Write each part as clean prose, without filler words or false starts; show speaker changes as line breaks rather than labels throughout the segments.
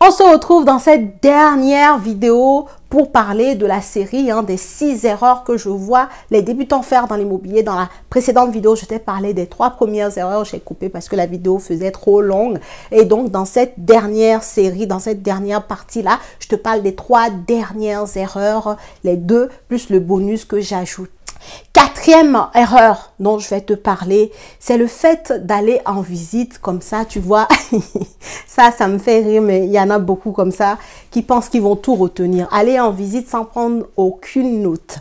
On se retrouve dans cette dernière vidéo pour parler de la série des 6 erreurs que je vois les débutants faire dans l'immobilier. Dans la précédente vidéo, je t'ai parlé des 3 premières erreurs. J'ai coupé parce que la vidéo faisait trop longue. Et donc, dans cette dernière série, dans cette dernière partie-là, je te parle des 3 dernières erreurs, les 2 plus le bonus que j'ajoute. 4e erreur dont je vais te parler, c'est le fait d'aller en visite comme ça, tu vois. ça me fait rire, mais il y en a beaucoup comme ça qui pensent qu'ils vont tout retenir. Aller en visite sans prendre aucune note.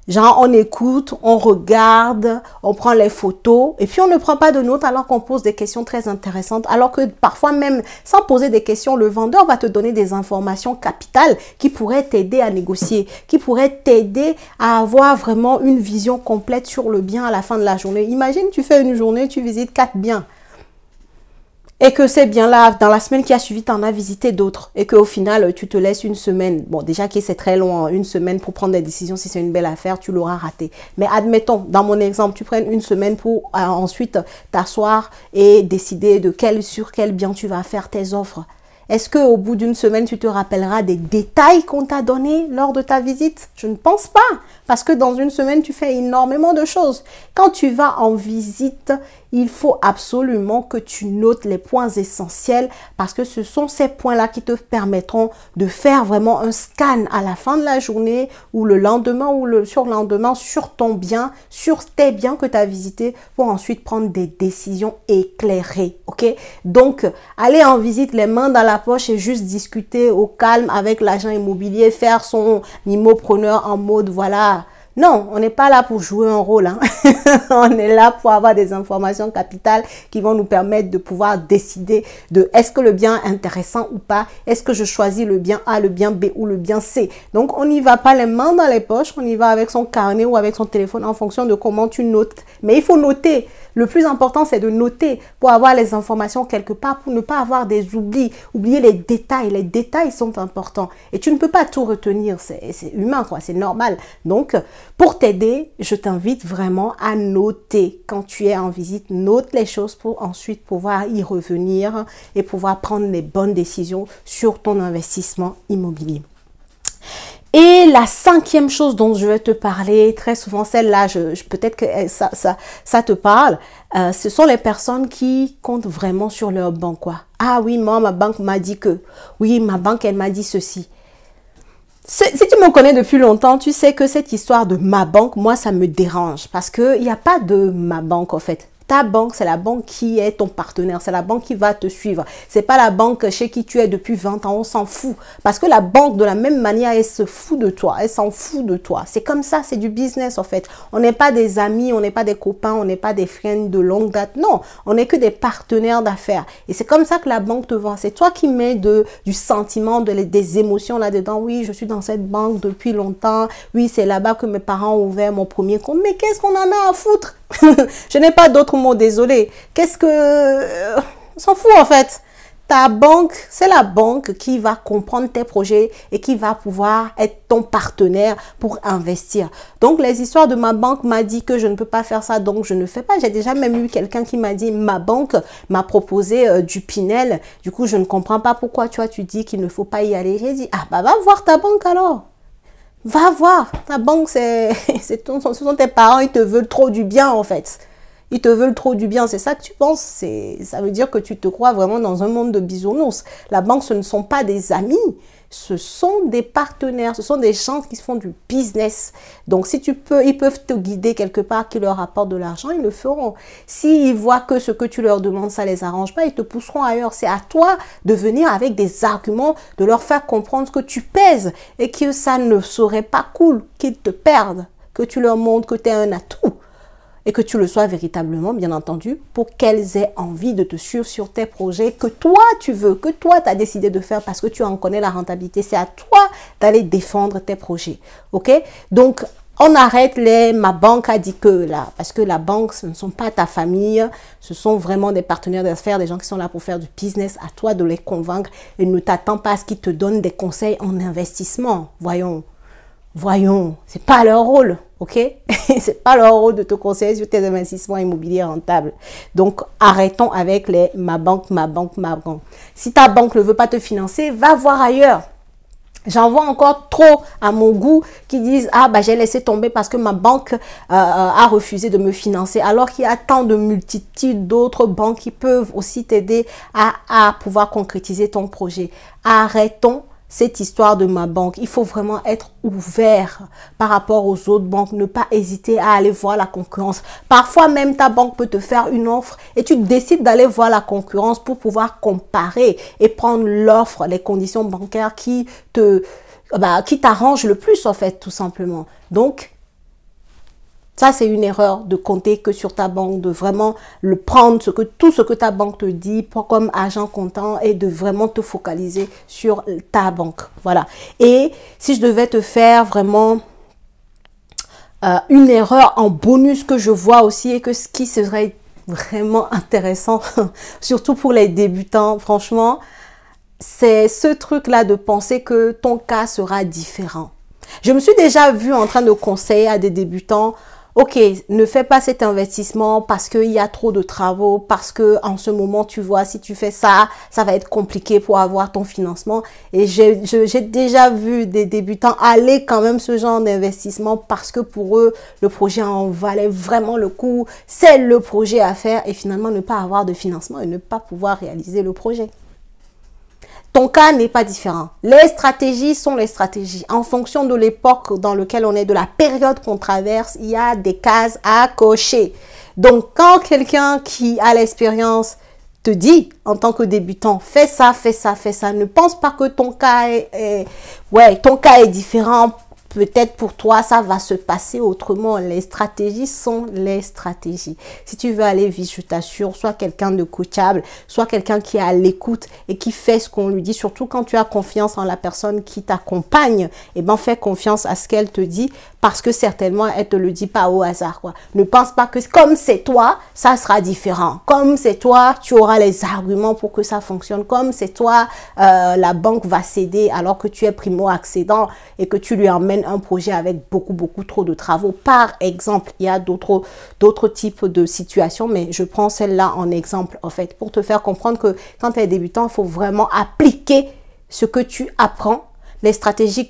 Genre, on écoute, on regarde, on prend les photos et puis on ne prend pas de notes alors qu'on pose des questions très intéressantes. Alors que parfois même, sans poser des questions, le vendeur va te donner des informations capitales qui pourraient t'aider à négocier, qui pourraient t'aider à avoir vraiment une vision complète sur le bien à la fin de la journée. Imagine, tu fais une journée, tu visites 4 biens. Et que ces biens-là, dans la semaine qui a suivi, tu en as visité d'autres. Et qu'au final, tu te laisses une semaine. Bon, déjà que c'est très long, une semaine pour prendre des décisions. Si c'est une belle affaire, tu l'auras raté. Mais admettons, dans mon exemple, tu prennes une semaine pour ensuite t'asseoir et décider de sur quel bien tu vas faire tes offres. Est-ce qu'au bout d'une semaine, tu te rappelleras des détails qu'on t'a donnés lors de ta visite? Je ne pense pas. Parce que dans une semaine, tu fais énormément de choses. Quand tu vas en visite, il faut absolument que tu notes les points essentiels parce que ce sont ces points-là qui te permettront de faire vraiment un scan à la fin de la journée ou le lendemain ou le surlendemain sur ton bien, sur tes biens que tu as visités pour ensuite prendre des décisions éclairées. Ok? Donc, aller en visite les mains dans la poche et juste discuter au calme avec l'agent immobilier, faire son immopreneur en mode voilà. Non, on n'est pas là pour jouer un rôle. On est là pour avoir des informations capitales qui vont nous permettre de pouvoir décider de est-ce que le bien est intéressant ou pas. Est-ce que je choisis le bien A, le bien B ou le bien C. Donc, on n'y va pas les mains dans les poches. On y va avec son carnet ou avec son téléphone en fonction de comment tu notes. Mais il faut noter. Le plus important, c'est de noter pour avoir les informations quelque part, pour ne pas avoir des oublis. Oublier les détails. Les détails sont importants. Et tu ne peux pas tout retenir. C'est humain, quoi. C'est normal. Donc, pour t'aider, je t'invite vraiment à noter. Quand tu es en visite, note les choses pour ensuite pouvoir y revenir et pouvoir prendre les bonnes décisions sur ton investissement immobilier. Et la 5e chose dont je vais te parler, très souvent celle-là, peut-être que ça te parle, ce sont les personnes qui comptent vraiment sur leur banque, quoi. Ah oui, moi, ma banque m'a dit que. Oui, ma banque, elle m'a dit ceci. Si tu me connais depuis longtemps, tu sais que cette histoire de ma banque, moi, ça me dérange parce qu'il n'y a pas de ma banque, en fait. Ta banque, c'est la banque qui est ton partenaire. C'est la banque qui va te suivre. C'est pas la banque chez qui tu es depuis 20 ans. On s'en fout. Parce que la banque, de la même manière, elle se fout de toi. Elle s'en fout de toi. C'est comme ça. C'est du business, en fait. On n'est pas des amis. On n'est pas des copains. On n'est pas des friends de longue date. Non. On n'est que des partenaires d'affaires. Et c'est comme ça que la banque te vend. C'est toi qui mets du sentiment, des émotions là-dedans. Oui, je suis dans cette banque depuis longtemps. Oui, c'est là-bas que mes parents ont ouvert mon premier compte. Mais qu'est-ce qu'on en a à foutre? Je n'ai pas d'autre mot, désolé. Qu'est-ce que... on s'en fout en fait. Ta banque, c'est la banque qui va comprendre tes projets et qui va pouvoir être ton partenaire pour investir. Donc, les histoires de ma banque m'a dit que je ne peux pas faire ça, donc je ne fais pas. J'ai déjà même eu quelqu'un qui m'a dit, ma banque m'a proposé du Pinel. Du coup, je ne comprends pas pourquoi tu dis qu'il ne faut pas y aller. J'ai dit, ah bah va voir ta banque alors. Va voir, ta banque, ce sont tes parents, ils te veulent trop du bien en fait. Ils te veulent trop du bien, c'est ça que tu penses. Ça veut dire que tu te crois vraiment dans un monde de bisounours. La banque, ce ne sont pas des amis, ce sont des partenaires, ce sont des gens qui font du business. Donc, si ils peuvent te guider quelque part, qui leur apporte de l'argent, ils le feront. S'ils voient que ce que tu leur demandes, ça les arrange pas, ils te pousseront ailleurs. C'est à toi de venir avec des arguments, de leur faire comprendre que tu pèses et que ça ne serait pas cool qu'ils te perdent, que tu leur montres que tu es un atout. Et que tu le sois véritablement, bien entendu, pour qu'elles aient envie de te suivre sur tes projets que toi, tu veux, que toi, tu as décidé de faire parce que tu en connais la rentabilité. C'est à toi d'aller défendre tes projets. OK? Donc, on arrête ma banque a dit que là, parce que la banque, ce ne sont pas ta famille, ce sont vraiment des partenaires d'affaires, des gens qui sont là pour faire du business. À toi de les convaincre et ne t'attends pas à ce qu'ils te donnent des conseils en investissement. Voyons, c'est pas leur rôle. ok? C'est pas leur rôle de te conseiller sur tes investissements immobiliers rentables. Donc, arrêtons avec les ma banque, ma banque, ma banque. Si ta banque ne veut pas te financer, va voir ailleurs. J'en vois encore trop à mon goût qui disent « Ah, bah j'ai laissé tomber parce que ma banque a refusé de me financer. » Alors qu'il y a tant de multitudes d'autres banques qui peuvent aussi t'aider à pouvoir concrétiser ton projet. Arrêtons cette histoire de ma banque. Il faut vraiment être ouvert par rapport aux autres banques. Ne pas hésiter à aller voir la concurrence. Parfois même ta banque peut te faire une offre et tu décides d'aller voir la concurrence pour pouvoir comparer et prendre l'offre, les conditions bancaires qui t'arrangent le plus en fait, tout simplement. Donc, ça, c'est une erreur de compter que sur ta banque, de vraiment le prendre, tout ce que ta banque te dit comme agent comptant et de vraiment te focaliser sur ta banque. Voilà. Et si je devais te faire vraiment une erreur en bonus que je vois aussi et que ce qui serait vraiment intéressant, surtout pour les débutants, franchement, c'est ce truc-là de penser que ton cas sera différent. Je me suis déjà vue en train de conseiller à des débutants: ok, ne fais pas cet investissement parce qu'il y a trop de travaux, parce que en ce moment, tu vois, si tu fais ça, ça va être compliqué pour avoir ton financement. Et j'ai déjà vu des débutants aller quand même ce genre d'investissement parce que pour eux, le projet en valait vraiment le coup. C'est le projet à faire et finalement ne pas avoir de financement et ne pas pouvoir réaliser le projet. Ton cas n'est pas différent. Les stratégies sont les stratégies. En fonction de l'époque dans laquelle on est, de la période qu'on traverse, il y a des cases à cocher. Donc, quand quelqu'un qui a l'expérience te dit, en tant que débutant, fais ça, fais ça, fais ça, ne pense pas que ton cas ton cas est différent. Peut-être pour toi, ça va se passer autrement. Les stratégies sont les stratégies. Si tu veux aller vite, je t'assure, sois quelqu'un de coachable, sois quelqu'un qui est à l'écoute et qui fait ce qu'on lui dit. Surtout quand tu as confiance en la personne qui t'accompagne, eh ben, fais confiance à ce qu'elle te dit parce que certainement, elle ne te le dit pas au hasard, quoi. Ne pense pas que comme c'est toi, ça sera différent. Comme c'est toi, tu auras les arguments pour que ça fonctionne. Comme c'est toi, la banque va céder alors que tu es primo-accédant et que tu lui emmènes un projet avec beaucoup trop de travaux. Par exemple, il y a d'autres types de situations, mais je prends celle-là en exemple, en fait, pour te faire comprendre que quand tu es débutant, il faut vraiment appliquer ce que tu apprends, les stratégies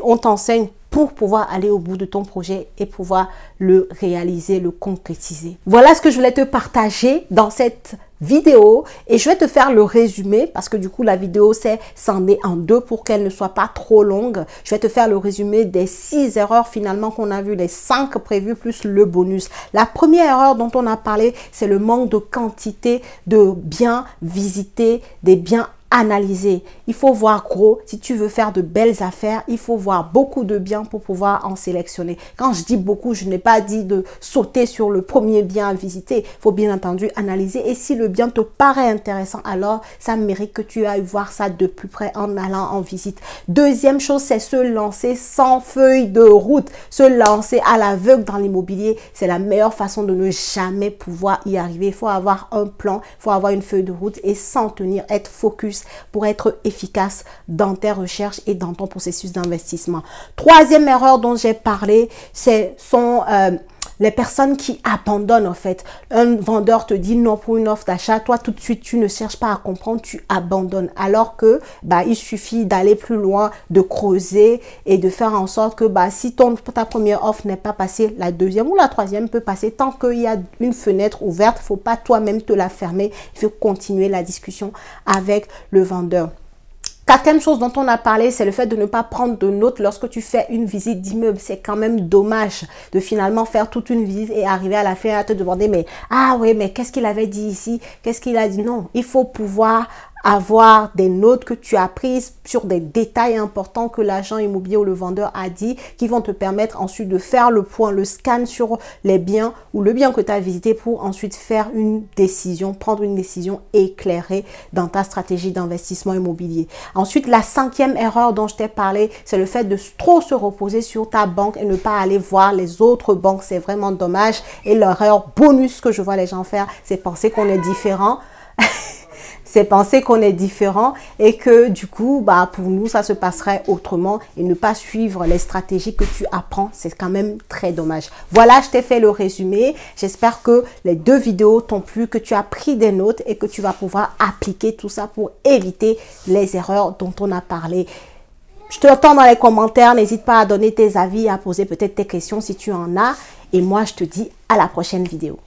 on t'enseigne pour pouvoir aller au bout de ton projet et pouvoir le réaliser, le concrétiser. Voilà ce que je voulais te partager dans cette vidéo et je vais te faire le résumé parce que du coup la vidéo c'est scindé en deux pour qu'elle ne soit pas trop longue. Je vais te faire le résumé des 6 erreurs finalement qu'on a vu, les 5 prévues plus le bonus. La première erreur dont on a parlé, c'est le manque de quantité de biens visités, des biens analyser. Il faut voir gros. Si tu veux faire de belles affaires, il faut voir beaucoup de biens pour pouvoir en sélectionner. Quand je dis beaucoup, je n'ai pas dit de sauter sur le premier bien à visiter. Il faut bien entendu analyser. Et si le bien te paraît intéressant, alors ça mérite que tu ailles voir ça de plus près en allant en visite. Deuxième chose, c'est se lancer sans feuille de route. Se lancer à l'aveugle dans l'immobilier, c'est la meilleure façon de ne jamais pouvoir y arriver. Il faut avoir un plan, il faut avoir une feuille de route et s'en tenir, être focus pour être efficace dans tes recherches et dans ton processus d'investissement. Troisième erreur dont j'ai parlé, sont les personnes qui abandonnent en fait. Un vendeur te dit non pour une offre d'achat, toi tout de suite tu ne cherches pas à comprendre, tu abandonnes. Alors que il suffit d'aller plus loin, de creuser et de faire en sorte que si ta première offre n'est pas passée, la deuxième ou la troisième peut passer. Tant qu'il y a une fenêtre ouverte, il ne faut pas toi-même te la fermer. Il faut continuer la discussion avec le vendeur. Quatrième chose dont on a parlé, c'est le fait de ne pas prendre de notes lorsque tu fais une visite d'immeuble. C'est quand même dommage de finalement faire toute une visite et arriver à la fin à te demander mais qu'est-ce qu'il avait dit ici? Qu'est-ce qu'il a dit? Non, il faut pouvoir avoir des notes que tu as prises sur des détails importants que l'agent immobilier ou le vendeur a dit, qui vont te permettre ensuite de faire le point, le scan sur les biens ou le bien que tu as visité pour ensuite faire une décision, prendre une décision éclairée dans ta stratégie d'investissement immobilier. Ensuite, la cinquième erreur dont je t'ai parlé, c'est le fait de trop se reposer sur ta banque et ne pas aller voir les autres banques. C'est vraiment dommage. Et l'erreur bonus que je vois les gens faire, c'est penser qu'on est différent. c'est penser qu'on est différent et que du coup, bah, pour nous, ça se passerait autrement et ne pas suivre les stratégies que tu apprends, c'est quand même très dommage. Voilà, je t'ai fait le résumé. J'espère que les 2 vidéos t'ont plu, que tu as pris des notes et que tu vas pouvoir appliquer tout ça pour éviter les erreurs dont on a parlé. Je t'attends dans les commentaires. N'hésite pas à donner tes avis, à poser peut-être tes questions si tu en as. Et moi, je te dis à la prochaine vidéo.